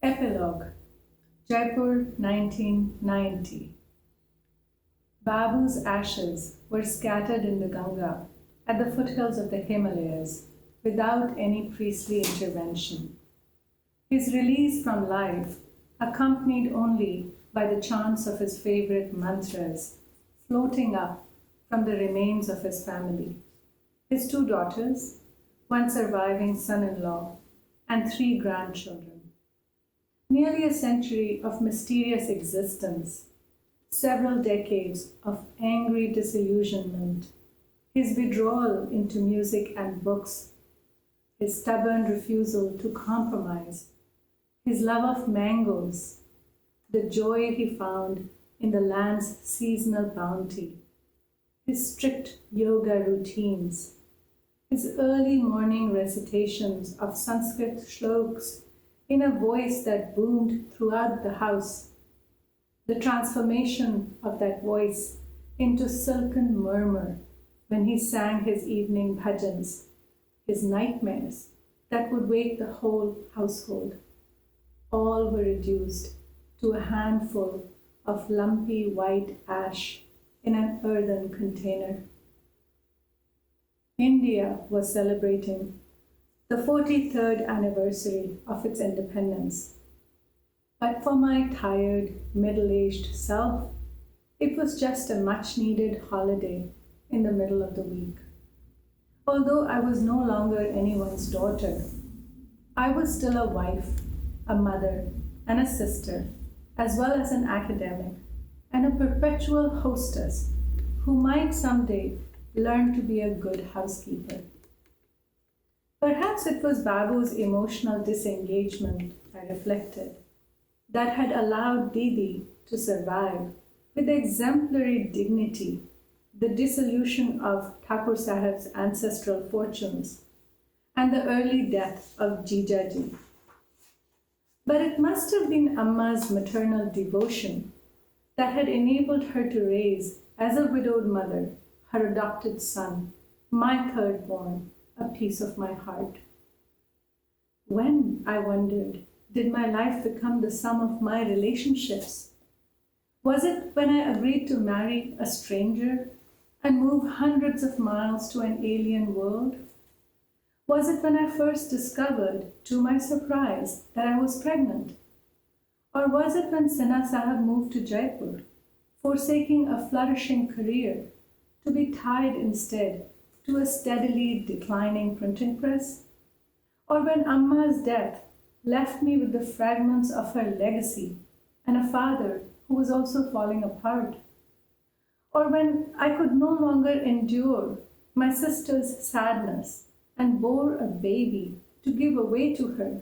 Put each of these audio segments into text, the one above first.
Epilogue, Jaipur, 1990. Babu's ashes were scattered in the Ganga at the foothills of the Himalayas without any priestly intervention. His release from life, accompanied only by the chants of his favorite mantras, floating up from the remains of his family. His 2 daughters, 1 surviving son-in-law, and 3 grandchildren. Nearly a century of mysterious existence, several decades of angry disillusionment, his withdrawal into music and books, his stubborn refusal to compromise, his love of mangoes, the joy he found in the land's seasonal bounty, his strict yoga routines, his early morning recitations of Sanskrit shlokas in a voice that boomed throughout the house, the transformation of that voice into silken murmur when he sang his evening bhajans, his nightmares that would wake the whole household, all were reduced to a handful of lumpy white ash in an earthen container. India was celebrating the 43rd anniversary of its independence. But for my tired, middle-aged self, it was just a much-needed holiday in the middle of the week. Although I was no longer anyone's daughter, I was still a wife, a mother, and a sister, as well as an academic, and a perpetual hostess who might someday learn to be a good housekeeper. Perhaps it was Babu's emotional disengagement, I reflected, that had allowed Didi to survive with exemplary dignity the dissolution of Thakur Sahib's ancestral fortunes and the early death of Jijaji. But it must have been Amma's maternal devotion that had enabled her to raise, as a widowed mother, her adopted son, my third born, a piece of my heart. When, I wondered, did my life become the sum of my relationships? Was it when I agreed to marry a stranger and move hundreds of miles to an alien world? Was it when I first discovered, to my surprise, that I was pregnant? Or was it when Sinha Sahib moved to Jaipur, forsaking a flourishing career, to be tied instead to a steadily declining printing press? Or when Amma's death left me with the fragments of her legacy and a father who was also falling apart? Or when I could no longer endure my sister's sadness and bore a baby to give away to her?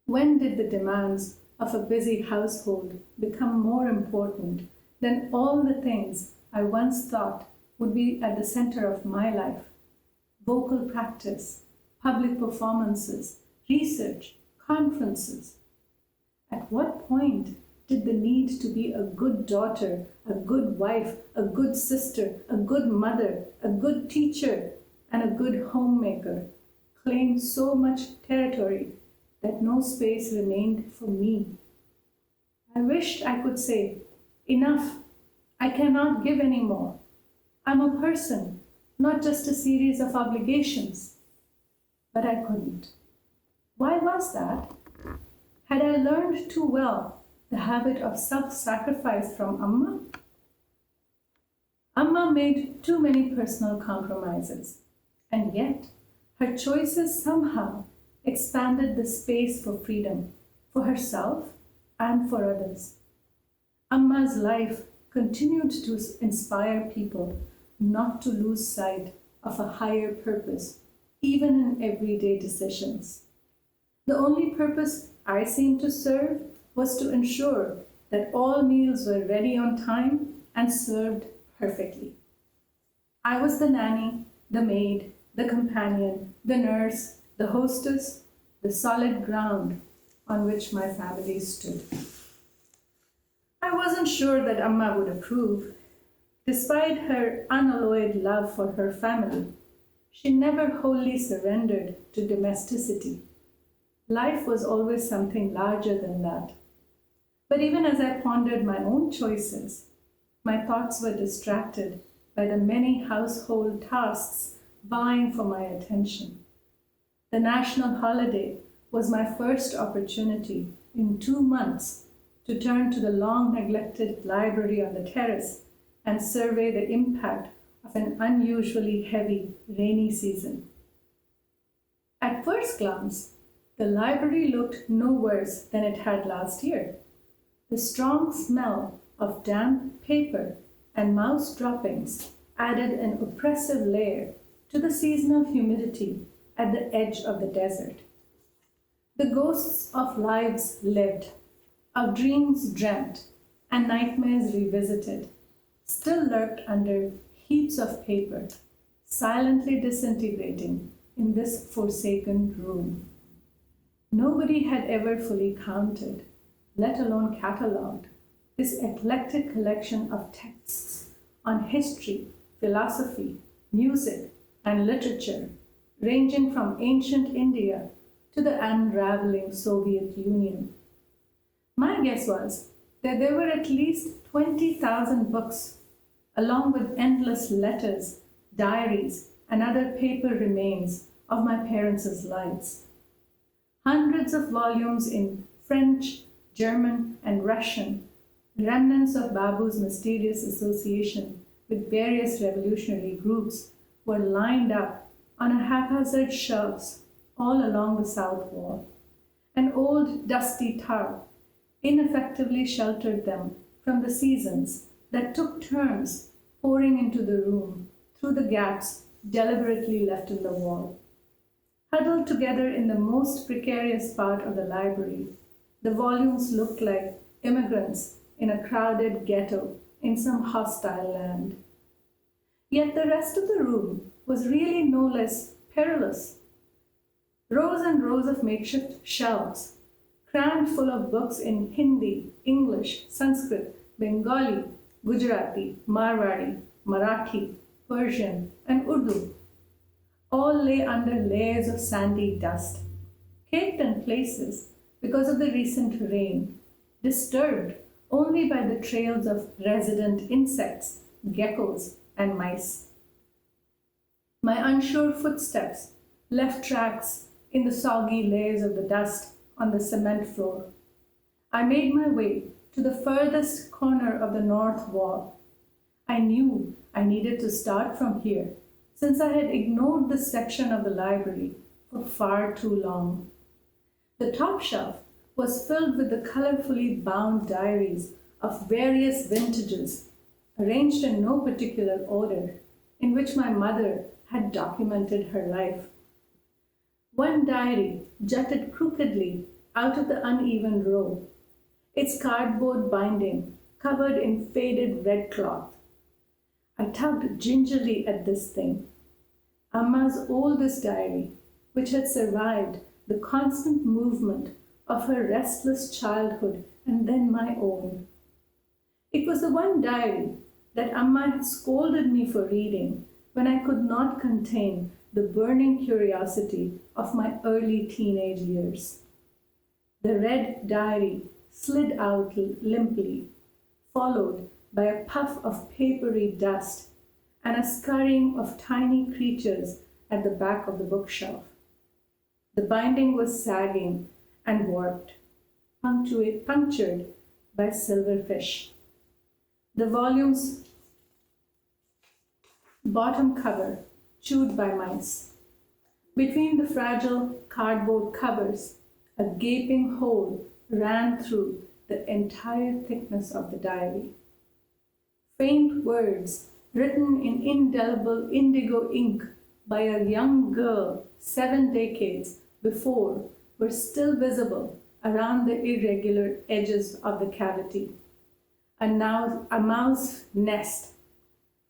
When did the demands of a busy household become more important than all the things I once thought would be at the center of my life? Vocal practice, public performances, research, conferences. At what point did the need to be a good daughter, a good wife, a good sister, a good mother, a good teacher, and a good homemaker claim so much territory that no space remained for me? I wished I could say, enough, I cannot give any more. I'm a person, not just a series of obligations. But I couldn't. Why was that? Had I learned too well the habit of self-sacrifice from Amma? Amma made too many personal compromises, and yet her choices somehow expanded the space for freedom, for herself and for others. Amma's life continued to inspire people not to lose sight of a higher purpose, even in everyday decisions. The only purpose I seemed to serve was to ensure that all meals were ready on time and served perfectly. I was the nanny, the maid, the companion, the nurse, the hostess, the solid ground on which my family stood. I wasn't sure that Amma would approve. Despite her unalloyed love for her family, she never wholly surrendered to domesticity. Life was always something larger than that. But even as I pondered my own choices, my thoughts were distracted by the many household tasks vying for my attention. The national holiday was my first opportunity in 2 months to turn to the long neglected library on the terrace and survey the impact of an unusually heavy rainy season. At first glance, the library looked no worse than it had last year. The strong smell of damp paper and mouse droppings added an oppressive layer to the seasonal humidity at the edge of the desert. The ghosts of lives lived, of dreams dreamt, and nightmares revisited still lurked under heaps of paper, silently disintegrating in this forsaken room. Nobody had ever fully counted, let alone catalogued, this eclectic collection of texts on history, philosophy, music, and literature, ranging from ancient India to the unraveling Soviet Union. My guess was that there were at least 20,000 books, along with endless letters, diaries, and other paper remains of my parents' lives. Hundreds of volumes in French, German, and Russian, remnants of Babu's mysterious association with various revolutionary groups, were lined up on a haphazard shelves all along the south wall. An old dusty tarp ineffectively sheltered them from the seasons that took turns pouring into the room through the gaps deliberately left in the wall. Huddled together in the most precarious part of the library, the volumes looked like immigrants in a crowded ghetto in some hostile land. Yet the rest of the room was really no less perilous. Rows and rows of makeshift shelves, crammed full of books in Hindi, English, Sanskrit, Bengali, Gujarati, Marwari, Marathi, Persian, and Urdu, all lay under layers of sandy dust, caked in places because of the recent rain, disturbed only by the trails of resident insects, geckos, and mice. My unsure footsteps left tracks in the soggy layers of the dust on the cement floor. I made my way to the furthest corner of the north wall. I knew I needed to start from here, since I had ignored this section of the library for far too long. The top shelf was filled with the colorfully bound diaries of various vintages, arranged in no particular order, in which my mother had documented her life. One diary jutted crookedly out of the uneven row, its cardboard binding covered in faded red cloth. I tugged gingerly at this thing, Amma's oldest diary, which had survived the constant movement of her restless childhood and then my own. It was the one diary that Amma had scolded me for reading when I could not contain the burning curiosity of my early teenage years. The red diary slid out limply, followed by a puff of papery dust and a scurrying of tiny creatures at the back of the bookshelf. The binding was sagging and warped, punctured by silverfish. The volume's bottom cover chewed by mice. Between the fragile cardboard covers, a gaping hole ran through the entire thickness of the diary. Faint words written in indelible indigo ink by a young girl 7 decades before were still visible around the irregular edges of the cavity. A mouse nest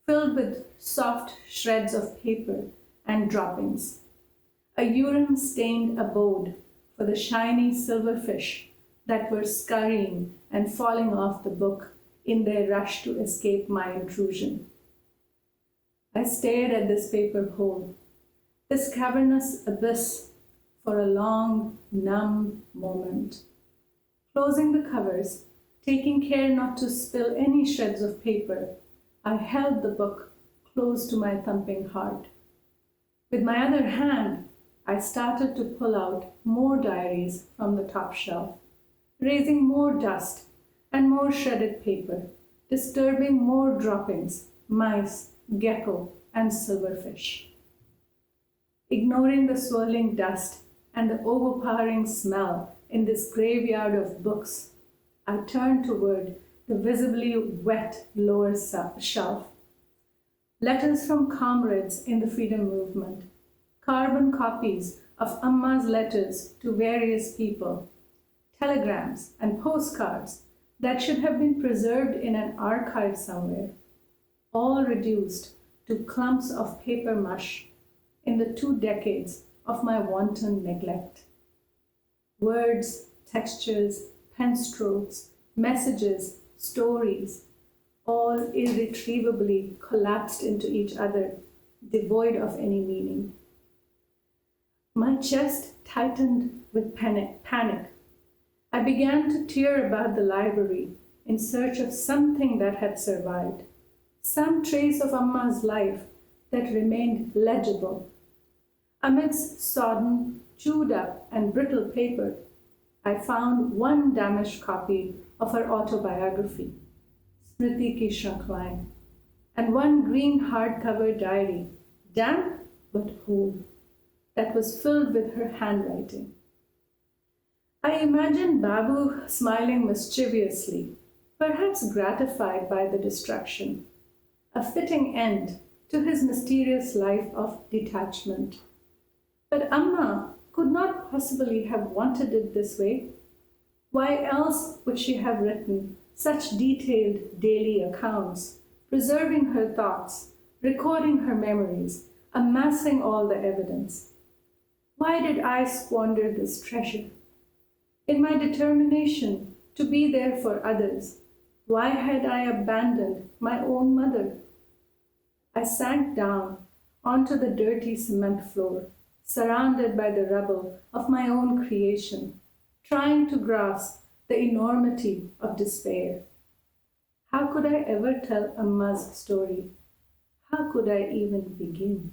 filled with soft shreds of paper and droppings. A urine-stained abode for the shiny silverfish that were scurrying and falling off the book in their rush to escape my intrusion. I stared at this paper hole, this cavernous abyss for a long, numb moment. Closing the covers, taking care not to spill any shreds of paper, I held the book close to my thumping heart. With my other hand, I started to pull out more diaries from the top shelf, raising more dust and more shredded paper, disturbing more droppings, mice, gecko, and silverfish. Ignoring the swirling dust and the overpowering smell in this graveyard of books, I turned toward the visibly wet lower shelf. Letters from comrades in the freedom movement, carbon copies of Amma's letters to various people, telegrams and postcards that should have been preserved in an archive somewhere, all reduced to clumps of paper mush in the 2 decades of my wanton neglect. Words, textures, pen strokes, messages, stories, all irretrievably collapsed into each other, devoid of any meaning. My chest tightened with panic. I began to tear about the library in search of something that had survived, some trace of Amma's life that remained legible. Amidst sodden, chewed up, and brittle paper, I found one damaged copy of her autobiography, Smriti Ki Shrankhalain, and one green hardcover diary, damp but whole, that was filled with her handwriting. I imagined Babu smiling mischievously, perhaps gratified by the destruction, a fitting end to his mysterious life of detachment. But Amma could not possibly have wanted it this way. Why else would she have written such detailed daily accounts, preserving her thoughts, recording her memories, amassing all the evidence? Why did I squander this treasure? In my determination to be there for others, why had I abandoned my own mother? I sank down onto the dirty cement floor, surrounded by the rubble of my own creation, trying to grasp the enormity of despair. How could I ever tell Amma's story? How could I even begin?